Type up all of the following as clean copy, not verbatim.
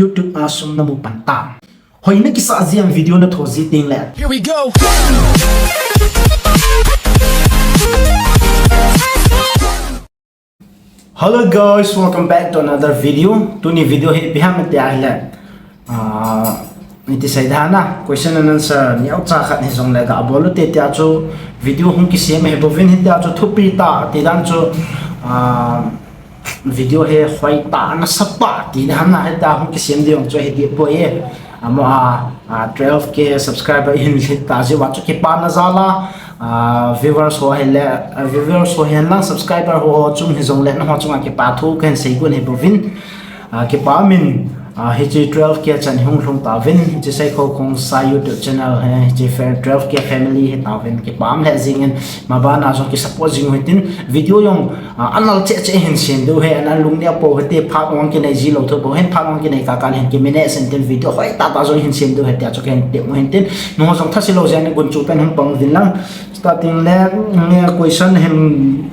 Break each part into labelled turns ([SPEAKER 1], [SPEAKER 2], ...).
[SPEAKER 1] YouTube asum na mu pantam hoi na kisa aziang video na thozi ting le.
[SPEAKER 2] Here we go.
[SPEAKER 1] Hello guys, welcome back to another video. Tuni video he biham te ahla. Iti saidhana question nan sa niaw cha khat ni jong la ga bolo te tia chu video hung ki sem he bovin he tia chu thupi ta ti dan chu video he khoi ta na sapa ti dan na he ta hung ki sem de ong chu he di po ye ama 12k subscriber in ta je wa chu ki pa na zala viewers ho hele viewers ho hen lang subscriber ho chung he jong le na ho chung ki pa thu ken sei kun he bovin ki pa min hichi 12k chan hung hlung ta vin hichi sai ko kong sa YouTube channel he hichi fair 12k family he ta vin ki pam le zingen mabana jong ki support jing hitin video yong anal che che hin sin do he anal lung dia po hete phak wang ki nei ji lo tho bo hen phak wang ki nei ka kan hen ki mine senten video hoi ta ta jong hin sin do he ta cho ken te mo hin tin no jong thasi lo jan gun chu pen hum pang vin lang starting le nge question hem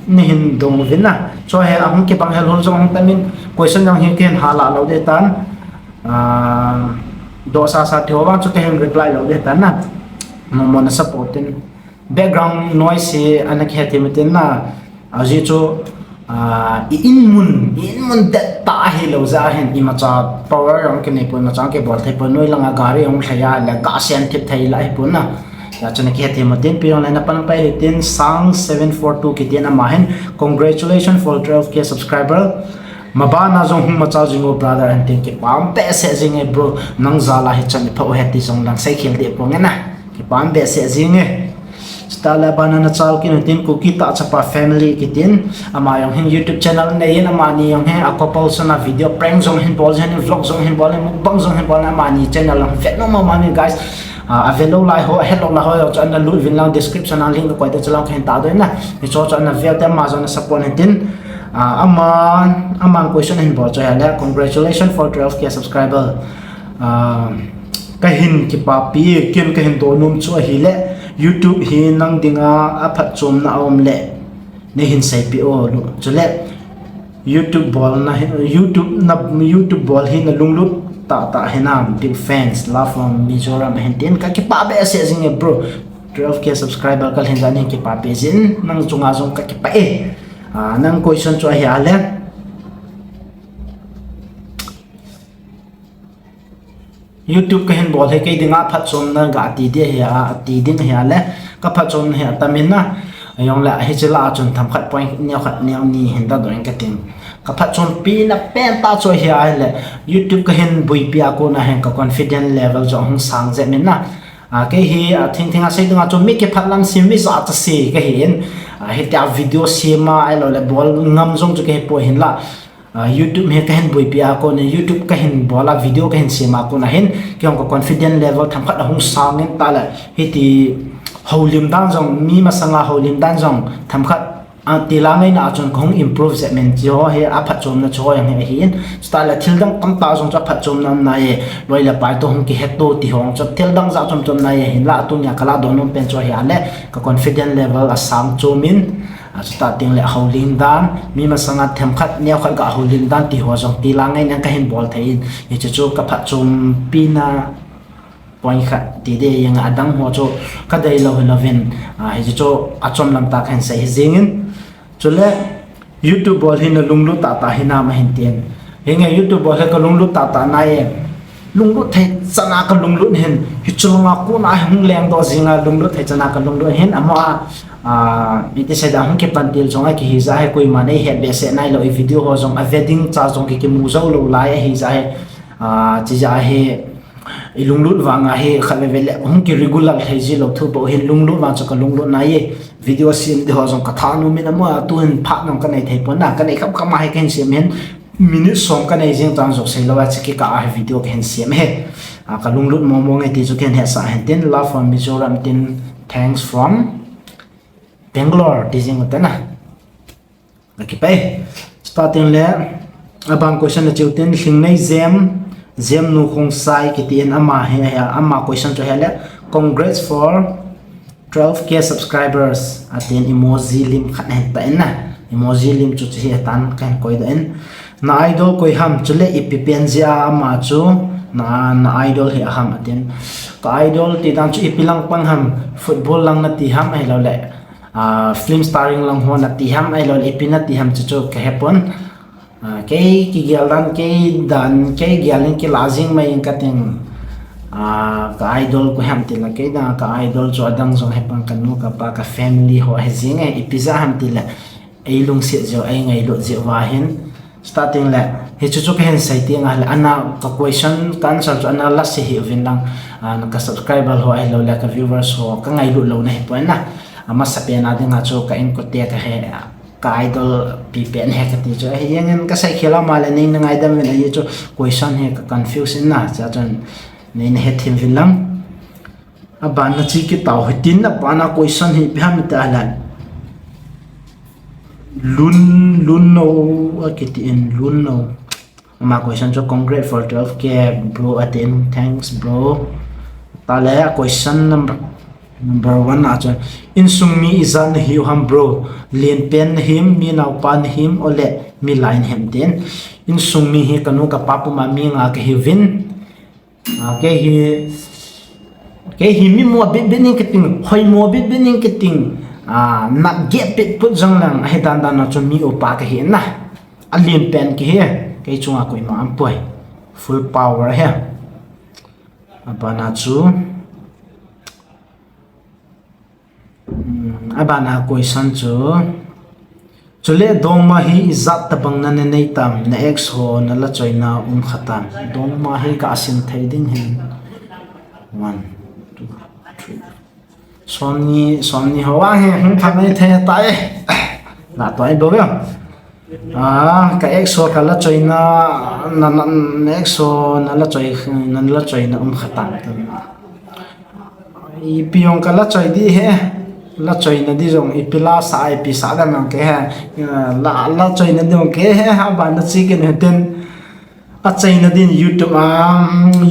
[SPEAKER 1] ni hin dong vin na cho he ahung ki pang hel hol jong tamin question jong hin ken hala lo de tan dosa sa thewa chu te reply lo de tan na mo na supportin background noise he anak he timitin na aji chu inmun dat ta he lo za hen ima cha power ang ke nei pon na chang ke bol thai pon noi langa gari ong thaya la ga sian thip thai lai pon na ya chana ke timitin pion na pan pa hitin sang 742 ki tin ama hen congratulations for 12k subscriber mabana jong macha jingo brother and think ki pam pe se jinge bro nang zala he chan pho he ti jong lang sai khel de po ngena ki pam be se jinge stala banana chal kin tin Kuki tahchapa family ki tin ama yong hin YouTube channel nei na mani yong he akopal sana video prank jong hin bol hin vlog jong hin bol mukbang jong hin bol na mani channel lang vet no mani guys avelo lai ho hello la ho chan na lu vin lang description ang link ko ta chalang khen ta do na ni cho chan na vel te ma jong na support tin among question in bo cha congratulations for 12k subscriber kahin ki papi ken kahin do num chu hi le YouTube hi nang dinga aphat chom na om le ne hin sai pi o lu chule YouTube bol na YouTube bol hi na lunglut ta hinam big fans love from Mizoram hen ka ki pa be se jing bro 12k subscriber kal hin jani ki pa pe jin nang chunga jong ka ki pa nang question cho hi ale YouTube ka hin bol he ke dinga phat chom na ga ti de he ti ding he ale ka phat chom he tamin na yong la he chela chon tham khat point ne khat ne ni hin da doing ka ting ka phat chom pi na pen ta cho hi ale YouTube ka hin bui pi ko na hen ka confidence level jo hung sang je min na ke hi thing a sei dinga chom mi ke phat lam sim mi za ta se ka hin he ta video sema ai lo le bol ngam jong chu ke po hin la YouTube me ka hen bui pia ko ne YouTube ka hen bola video ka hen sema ko na hen ke ko confidence level tham khat hung sang nen ta la he ti holim dan jong mi ma sanga holim dan jong tham khat tilangai na chon khong improve zemen jo he a phat chom na cho yang he hin style thil dang kam ta jong cha phat chom nam na ye loi la pai to hong ki het to ti hong cha thil dang za chom chom na ye hin la tu nya kala don nom pen cho he ale ka confidence level a sam chomin starting le holding dan mi ma sanga them khat ne khat ga holding dan ti ho jong tilangai na ka hin bol thein ye chu ka phat chom pina point khat ti de yang adang ho cho ka dai lo lovin he chu achom lam ta khan sai jingin chule YouTube bol hin lunglu ta hina ma hin tien hinga YouTube bol ka lunglu ta na ye lunglu thai chana ka lunglu hin hi chulunga ko na hung leng do jinga lunglu thai chana ka lunglu hin ama iti se da hung ke pantil jonga ki hi za he koi mane he be se nai lo video ho jong a wedding cha jong ki mu zo lo lai hi za he chi za he ilunglut wanga he khale vele hung ki regular thai ji lo thu bo hin lunglut wa cha ka lunglut na ye video sim de ho jong ka tha nu min ama tu hin pha nam ka nei thai pon na ka nei khap ma he ken sim hen minute som ka nei jing tang jok sei lo wa chi ka a video ken sim he ka lunglut mo mo ngai ti chu ken he sa hen tin love from Mizoram tin thanks from Bangalore teaching utana okay starting le abang question na chutin hingnei zem nu khong sai kitin ama he ama question cho hele congrats for 12k subscribers atin emoji lim khat he ta na emoji lim chu chi tan kan koi da en na idol koi ham chule ipipenzia ma chu na idol he ham atin ka idol ti dan chu ipilang pang ham football lang na ti ham ai lo le film starring lang ho na ti ham ai lo ipina ti ham chu ka hepon ke ki gyalan ke dan ke gyalin ki lazing mai in kating ka idol ko ham ti la ke da ka idol chu adang zo hepang kanu ka pa ka family ho he zing ai ipiza ham ti la ai lung se jo ai ngai lo je wa hin starting la he chu chu hen sai ti nga ana ka question kan sa chu ana la se hi vin lang ka subscriber ho ai lo la ka viewers ho ka ngai lo na he point na ama sa pe na ding ha chu ka in ko te ka he ka idol pi pen he ka ti chu he yang ka sai khela ma la ning ngai dam na ye chu question he ka confuse na cha chon nei na he thim vin lang aban na chi ki taw hitin na bana question hi pham ta lan lun no akiti in lun no ma question cho congrats for 12k bro atin thanks bro tala question number 1 na cho in sungmi izan hiu ham bro len pen him mi naw pan him ole mi line hem ten in sungmi hi kanu ka papu ma mi nga ke hivin ke hi mi mo bit bening keting hoi mo bit bening keting nak get pit put jang lang he dan dan na chu mi opa ka hi na alien pen ki he ke chunga ko ma ampoi full power he abana chu abana question chu chule dong ma hi izat tabang na nei tam na ex ho na la choina khatam dong ma hi ka asin thai ding hin 1 2 3 Sony hoa he thằng này thế tại là tôi bố biết cái exo cả là chơi na exo na là chơi na khatan ipiong cả là chơi đi he là chơi na đi rồi ipila sa ipisa da mang cái he là chơi na đi mang cái he ha ban na chicken he ten chơi na din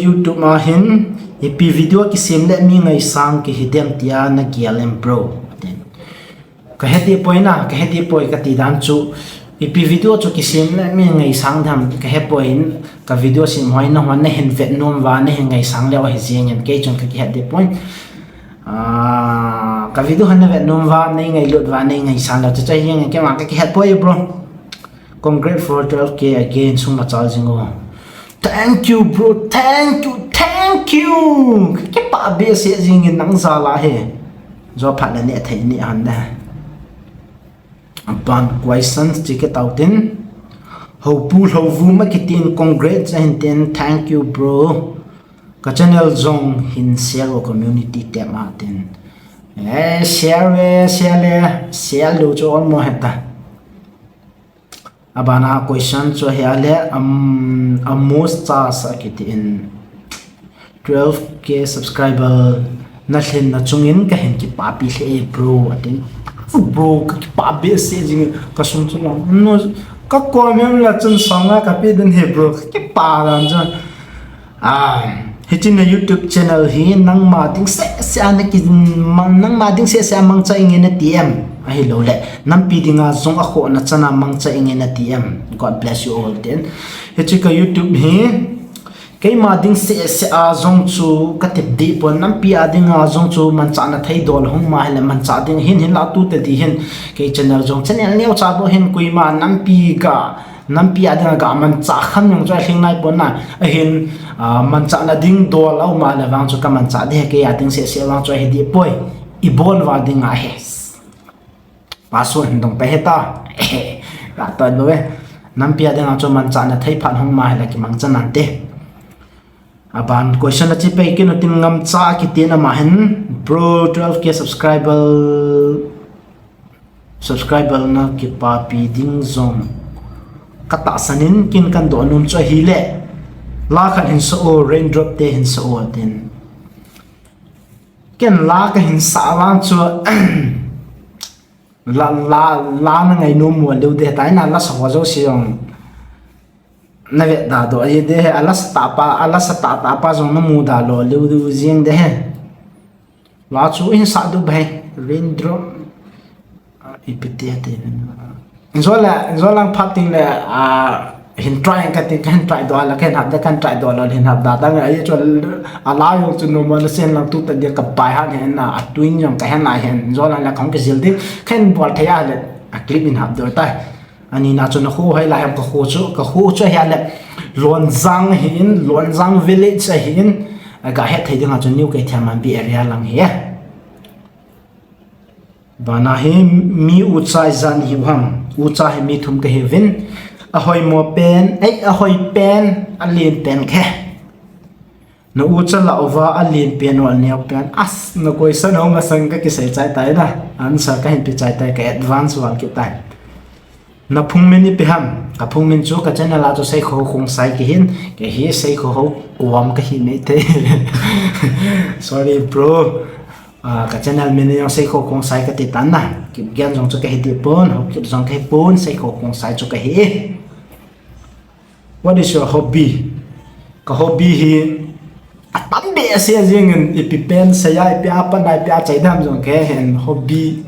[SPEAKER 1] YouTube mà hin ipi video ki sim le mi ngai sang ki hidem tia na gialem bro ka heti poina ka heti poi ka ti dan chu ipi video chu ki sim le mi ngai sang dham ka he poin ka video sim hoi na hon na hen vet nom wa na ngai sang le wa he jing en ke chon ka ki heti point ka video han na vet nom wa na ngai lot wa na ngai sang le chu chai hing ke ma ka ki het poi bro congrats for 12k again suma chal jingo thank you bro thank you cái bà bia sẽ gì nghìn nắng già là hè do phải là nè thấy nè hắn đây toàn question chỉ cái tàu tin hậu vu mấy cái tin congrats and then thank you bro cái channel zong hin share community tem atin share lo cho all mo heta abana question cho he ale most cha sa kitin 12k subscriber na hlen na chungin ka hen ki papi hle bro atin bro ka ki papi se jing ka sum chu no ka ko mem la chun songa ka pe den he bro ki pa ran jan hitin na YouTube channel hi nang ma ding se an ki nang ma ding se mang cha ing na tm ai lo le nam pi dinga zong a kho na chana mang cha ing na tm god bless you all then hichika YouTube hi cái mà đinh sẽ zong chu cái tiếp đi pon năm pi ading zong chu man cha na thei dol hong ma hele man cha ding hin la tu te di hin cái channel zong channel neu cha bo hin kui ma năm pi ading ga man cha khan yong cha hling nai pon na hin man cha na ding dol au ma la wang chu ka man cha de ke ading se wang chu he di poi i bon wa ding a he paso hin dong pe heta la to no we năm pi ading chu man cha na thei phan hong ma hele ki mang chan nan te aban question achi pe ke no tin ngam cha ki tin ama hen bro 12k subscriber na ki pa pi ding zong kata sanin kin kan do num cha hi le la khan hin so raindrop te hin so tin ken la ka hin sa wang chu la na ngai no mo le de tai na la so zo si yong na ve da do ye de ala sa pa zong na mu da lo lu jing de he la chu in sa du bai raindrop ipite te zola phating le hin try ka ti kan try do la kan hab da kan try do la hin hab da da ngai cho ala yong chu no ma sen lang tu ta dia ka pai ha ne na atuin yong ka han na hen zo la khong ke zil di khen bol thaya le a clip in hab do tai ani na chu na khu hai la ham ka khu chu ya le luan zang village hin ga he thai ding a chu new ke thiam bi area lang he bana he mi uchai zan hi ham uchai mi thum ke heaven ahoi mo pen ai ahoi pen alien pen khe no ucha la ova alien pen wal ne pen as no koi san ho ma sang ka ki sai chai tai na answer ka hin pi chai tai ka advance wal ki tai na phung meni pe ham ka phung min chu ka channel la to sai kho khong sai ki hin ke hi sai kho ho kuam ka hi nei te sorry bro ka channel meni yang sai kho khong sai ka ti tan na ki gyan jong chu ka hi ti pon ho ki jong ka hi pon sai kho khong sai chu ka hi. What is your hobby? Ka hobby hi atam be ase jing ipipen saya ipi apa na ipi achai dam jong ke hen hobby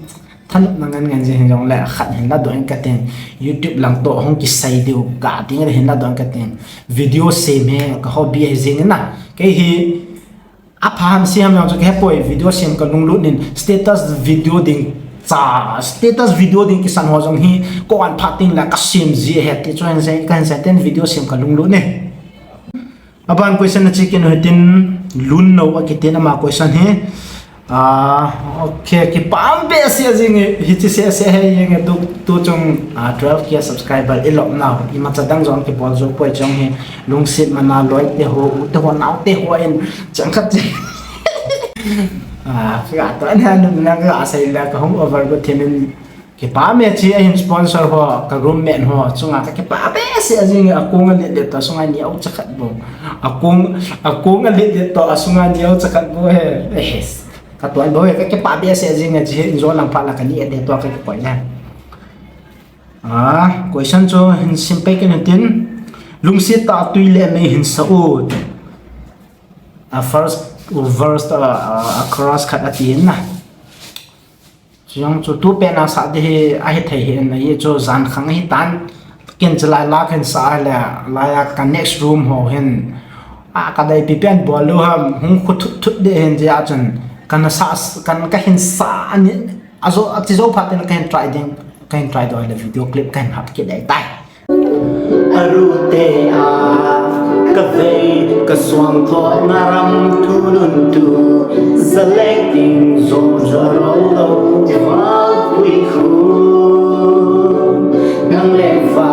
[SPEAKER 1] than nangan ngan je jong la khat hen la doin ka ten YouTube lang to hong ki sai deu ka ting hen la doin ka ten video se me ka hobby he jing na ke hi apham siam jong ke poi video sim ka lung lut nin status video ding status video ding kisan ho jong hi ko an phating la kasim ji he ti chuan sai kan sa ten video sim ka lung lu ne aban question na chicken hotin lun no a kiten ma question he okay ki pam be sia jing hi chi se he yeng tu chung 12k subscriber ilop now I ma chadang jong ki bol jo poi jong he lung sit mana loi te ho te ho nau te ho en chang khat cái to anh han na ga sai la ka home over go themin ke pa me chi a sponsor ho ka roommate ho chunga ka ke pa be se ajing akung le de to sunga ni au chakhat bo akung le de to asunga ni au chakhat bo he ka to an bo he ka ke pa be se ajing a ji zo lang pa la ka ni de to ka ke poi na question cho hin simple ke tin lungsi ta tuile me hin sa u first verse across khat atin na chung chu tu pe na sa de a he thai he na ye cho zan khang hi tan ken chala la khen sa la ya ka next room ho hen ka dai pi pen bol lo ham hung khu thut de hen ja chan kan sa kan ka hen sa ani azo ati zo phat na kan try do the video clip kan hap ke dai tai arute ka ve ka swang tho naram thunun tu selecting zo jarolo eval quy khu nang le fa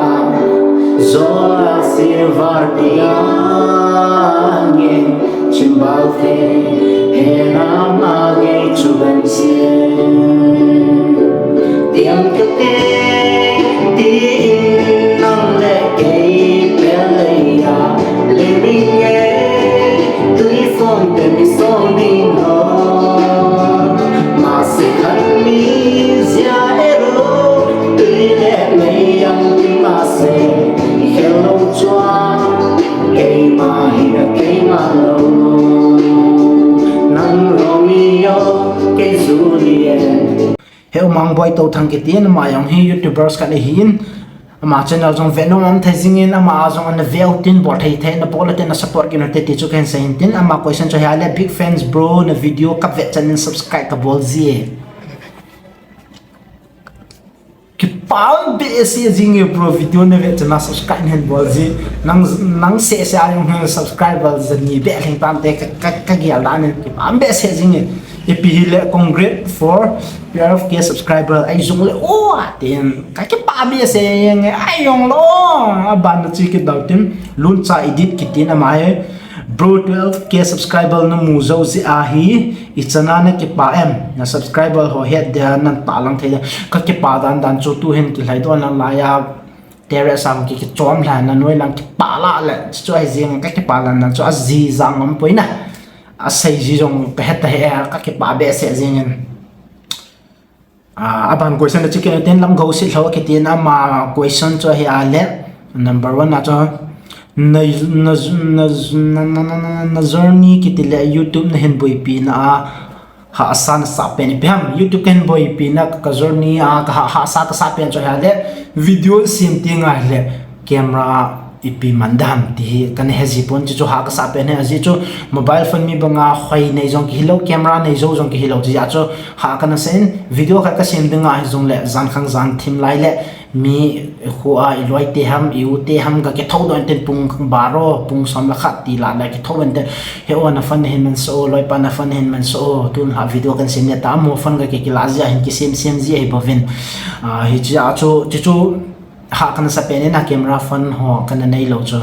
[SPEAKER 1] zo la silvardia nge chimbal the hena mage chuban se tiang ke te ti nang le ke pelaya living tui phong te mi song ding ho ma se khan mi zia ero tui le me yang ti ma se hello chua ke ma lo nang romeo ke juliet Heomangboi touthang ke tien ma yang hi YouTubers ka le hin ama channel jong venom am thazing in ama jong an veu tin bot thai thai na polate na support ki no te chu kan sain tin ama question cho hala big fans bro na video kap vet channel subscribe ka bol zie ki pam be se jing bro video na vet na subscribe hen bol zi nang se ayong subscribers ni be thing pam te ka gyal dan ki pam be se jing ipihile congrats for 12k subscriber ay jong le tin ka ke pa bi se yang ay yong lo ban chi ke daw tim lun cha edit kitin amai bro 12k subscriber na mu zo si a hi ichana na ke pa em na subscriber ho head da nan ta lang thai ka ke pa dan chu tu hen ki lai do na la ya tere sam ki chom la na noi lang ki pa la le chu ai jing ka ke pa lan na chu a ji zang am poina asai ji jong ka heta he ka ke pa be se jingen aban question na chicken ten lam go si thaw ke tin ama question cho he ale number 1 na cho na journey ki tile YouTube na hen boy pi na ha asan sa pen pem YouTube ken boy pi na ka journey ka ha sa ka sa pen cho he ale video sim ting a le camera ipi mandam ti kan hezi pon chu ha ka sa pen he aji chu mobile phone mi banga khoi nei jong ki hilo camera nei zo jong ki hilo ji chu ha kana sen video ka sem dinga jong le zan khang zan thim lai le mi khua iloi te ham iu te ham ga ke thau don ten pung baro pung som la khat ti la la ke thau ben te he ona fan hen man so loi pa na fan hen man so tun ha video kan sem ne ta mo fan ga ke ki la ja hin ki sem ji e bovin hi cha chu ha kana sa pen na camera phone ho kana nei lo chu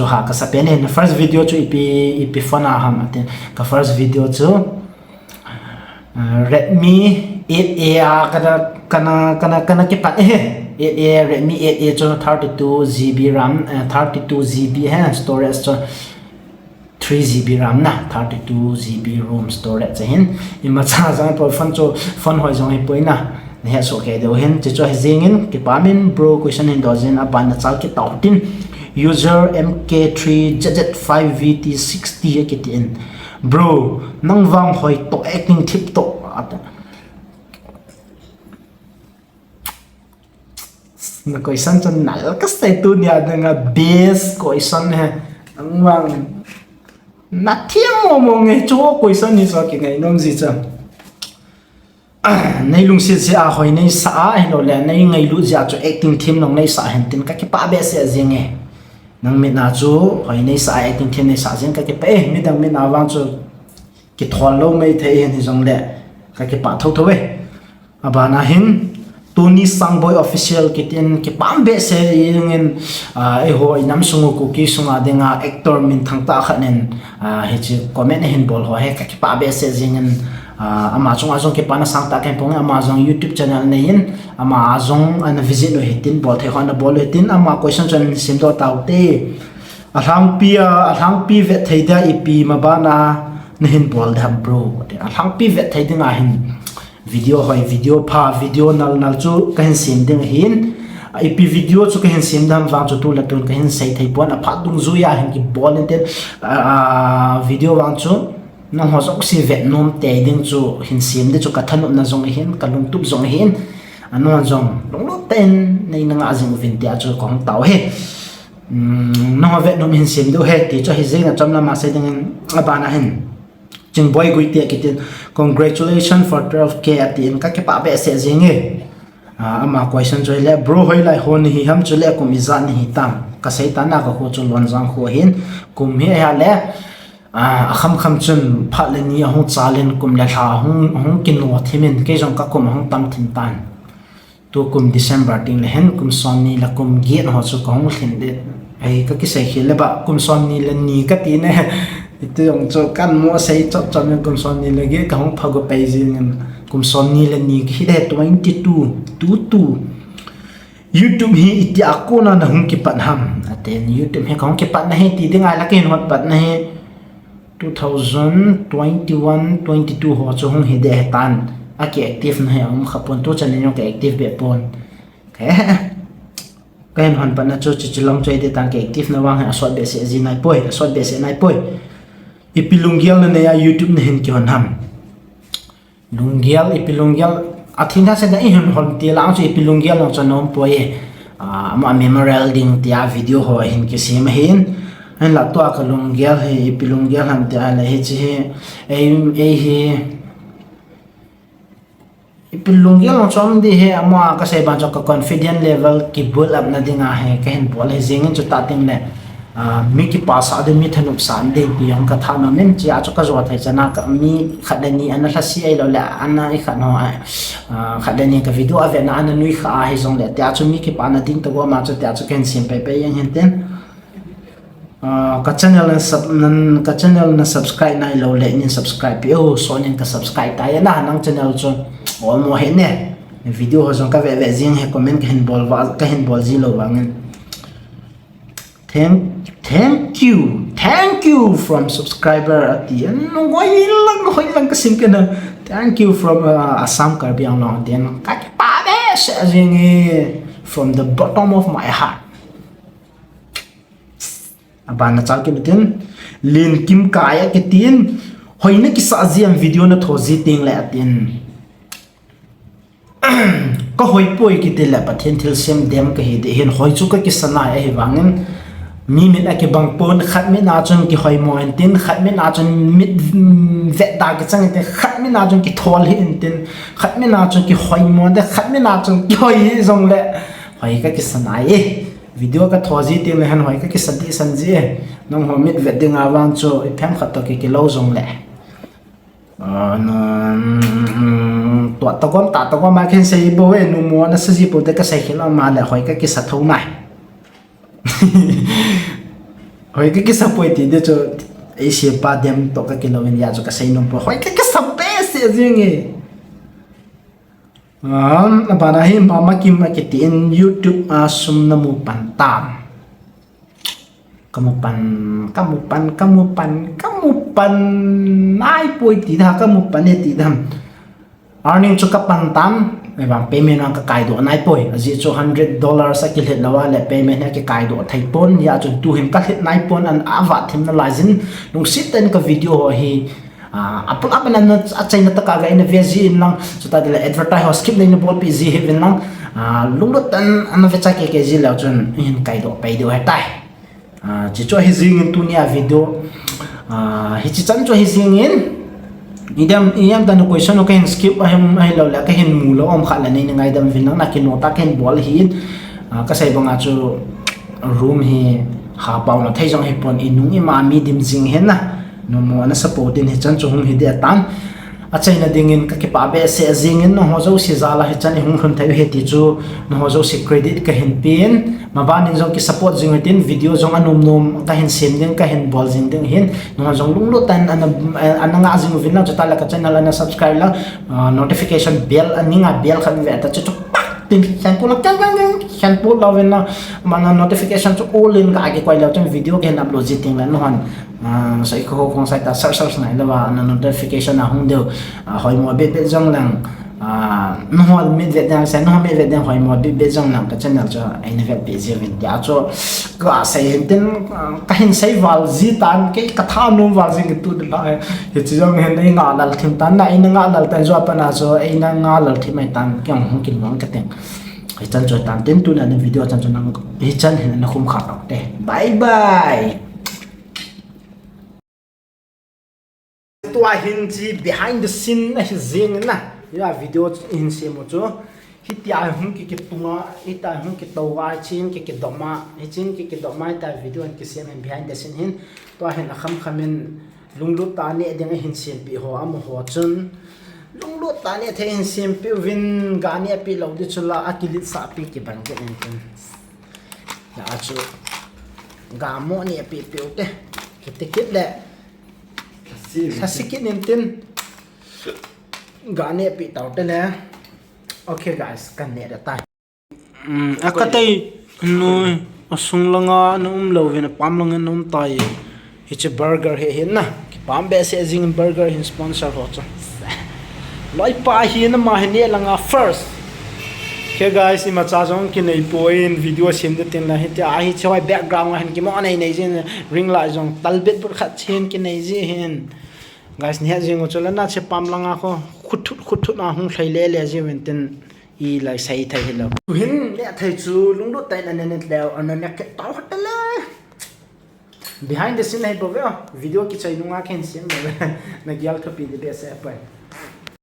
[SPEAKER 1] ha ka sa pen na first video chu ipi phone a ham aten ka first video chu Redmi 8A kana ke pat 8A Redmi 8A cho 32GB RAM 32GB है storage cho 3GB RAM na 32GB ROM storage hin ima cha jang po phone hoi jong poi na he so ke do hin cho jingin ke pamin bro question in dozen apan na chal ke tautin user MK3ZZ5VT60 ke tin bro nang wang hoi to acting tip to na question cho nal ka sai tu nia nga base question he ang wang na thiam mo nge cho question ni so ki ngai nom ji cha nei lung si a hoi nei sa helo le nei ngai lu ja cho acting team nong nei sa hen tin ka ki pa be se jinge nang mi na chu hoi nei sa acting team nei sa jing ka ki pe mi dang mi na wang chu ki thol lo mai thei hen jong le ka ki pa tho we abana hin Tony sangboi official kitin ki pambe se yingin e ho inam sungu Kuki sunga denga actor min thangta khanen he chi comment hin bol ho he ka ki pa be se jingin ama chung ki pana sangta ken pong ama jong YouTube channel nein ama azong an visit no hitin bol the khana bol hitin ama question chan sim do taute alang pi vet theida ipi mabana nehin bol da bro alang pi vet theidinga hin video hoi video pa video nal chu kan sim ding hin ip video chu kan sim dam wang chu tu la tun kan sei thei pon a phat dung zu ya hin ki bol enten video wang chu na ho sok si vet nom te ding chu hin sim de chu ka than na zong hin ka lung tup zong hin anon zong long lo ten nei na nga jing vin tia chu kong tau he no vet nom hin sim do he ti chu hi zeng na chom na ma se ding abana hin sangboi gui te kitin congratulations for 12k at the end ka ke pa be se jinge ama question choi le bro hoi lai hon hi ham chule kum izan hi tam ka sei ta na ka ho chu lon jang ho hin kum he ha le kham chun pha le ni ho chalen kum le tha hung kin no thimin ke jong ka kum hung tam thin tan to kum December ting le hen kum son ni la kum ge no chu ka hung thin de ai ka ki sei khile ba kum son ni le ni ka ti ne itu yang cho kan mo sei chop chom yang kum son ni lagi ka hong phago pai jin kum son ni le ni ki de 22 YouTube hi iti ako na hung ki pan ham aten YouTube he hong ki pan na he ti ding ai la ke hot pat na he 2021 22 ho cho hong he de tan aki active na he khapon to chan yo ke active be pon ke kan hon pan na cho long choi de tan ke active na wang ha sot be se ji nai poi sot be se nai poi ipilunggial na ya YouTube na hin ki hon ham ipilunggial athina se da hin hon ti lang so ipilunggial no chanom poi ama memorial ding tia video ho hin ki sim hin an la to ka lunggial he ipilunggial ham ta la he chi he ipilunggial no chom di he ama ka sai ba ka confidence level ki build up na dinga he ka hin bol he jingin chu ta ting le mi ki pasa de mi thanup san de bi ang ka thana men chi a ka zo thai chana ka mi khadani ana thasi ai lo la ana I khano khadani ka video ave na ana nui kha he zong le ta chu mi ki pa na ding to ma chu ta chu ken sim pe yang hen ten ka channel na subscribe na lo le ni subscribe yo so nin ka subscribe ta ya na nang channel chu o mo he ne video ho zong ka ve jing he comment ka hin bol ji lo wangen thank you from subscriber at the end hoi lang kasim ka na thank you from Assam Karbiang long then ka pa be sa jing from the bottom of my heart abana chal ke tin lin kim kaya ke tin hoina ki sa jiam video na thoji ting la tin ko hoi poi ki te la pathen thil sem dem ka hi de hen hoi chu ka ki sana ai wangin mi mit ake bang pon khat mi na chun ki hoi mo en tin khat mi na chun mit vet da ki chang te khat mi na chun ki thol hi en tin khat mi na chun ki hoi mo de khat mi na chun ki hoi hi zong le hoi ka ki sanai video ka thoji te le han hoi ka ki sati sanji nong ho mit vet ding awang cho i phem khat to ki lo zong le tua tao có mai khen xây bố ấy nụ mua nó sẽ gì bố cái xây khi nó mà lại hỏi cái sạt thấu mày hỏi cái sập bơi thì để cho ấy xia ba đêm to cái lâu nhà cho cái xây nông bố hỏi cái sập bé xia gì nghe bà này mà kim mà cái tiền YouTube sum namu pantam kamu pan ai pui ti tha kamu pan ne ti dham earning cho ka pan tam bang payment ang ka kai do nai poi aji cho $100 sa kil het lawa le payment ha ke kai do thai pon ya cho tu him ka het nai pon an awa thim na lazin nung sit ten ka video ho hi apun apan na achai na ta ka ga in vg in lang so ta de advertise ho skip nei na bol pi zi he lang lunglot tan an ve cha ke ji la chon in kai do pai do ha tai chỉ cho hi zing tu nia video hi chi chan cho hi zing in idam dan question okay skip ai lo la ka hin mu lo om khala nei ngai dam vin na ki nota ken bol hi ka sai banga chu room hi ha paw na thai jong hi pon inung ima mi dim jing hen na no mo na support in hi chan chu hum hi de tan achai na dingin ka ki pa be se zingin no ho zo si zala hi chan hung hun thai he ti chu no ho zo si credit ka hin pin ma ban in jong ki support jing tin video jong anum nom ka hin sem ding ka hin bol jing ding hin no jong lung lo tan an nga jing vin na cha la ka channel na subscribe la notification bell aninga bell khan ve ta chu tin chan pu la chan pu la ven na mana notification chu all in ka age kwai la chen video ke na upload jiting la no han sai ko kong sai ta search nai la wa notification na hung deu hoi mo be jong lang no ho mi ve dang sai no mi ve dang hoi mo be jong lang ka channel cha ai na ve pe je vin ya cho ka sai hin tin ka hin sai wal ji tan ke ka tha no wal jing tu de la he chi jong hen nei nga lal thim tan na ai na nga lal tan zo pa na so ai na nga lal thim mai tan kyang hung kin wang ka teng ai chan cho tan tin tu na video chan cho nang hi chan hin na khum kha te bye bye tua hin chi behind the scene na hi zing na ya video in se mo cho hi tia hung ki tunga ita hung ki towa chin ki doma hi chin ki doma ta video an ki sem behind the scene hin to hin kham khamen lunglu ta ne deng hin sem pi ho am ho chun lunglu ta ne the hin sem pi win ga ne pi lo de chula akilit sa pi ki ban ke en kun ya chu ga mo ne pi pi te ki te kit le Sasikin intin gane pi tawte le okay guys kan ne da tai akatai noi asung langa num lovin pam langa num tai it's a burger he hin na pam be se jing burger hin sponsor ho cha loi pa hi na ma ne langa first okay guys ima cha jong ki nei point video sim de tin la he ta hi choi background han ki mo nei nei jin ring la jong talbet pur khat chen ki nei ji hin guys ne jing chola na che pam langa ko khut na hung thlai le ji wenten i lai sai thai hilo hin le thai chu lungdo tai na ne leo an ne ke taw hatala behind the scene hai bo video ki chai nunga khen sim na gyal ka pi de se pa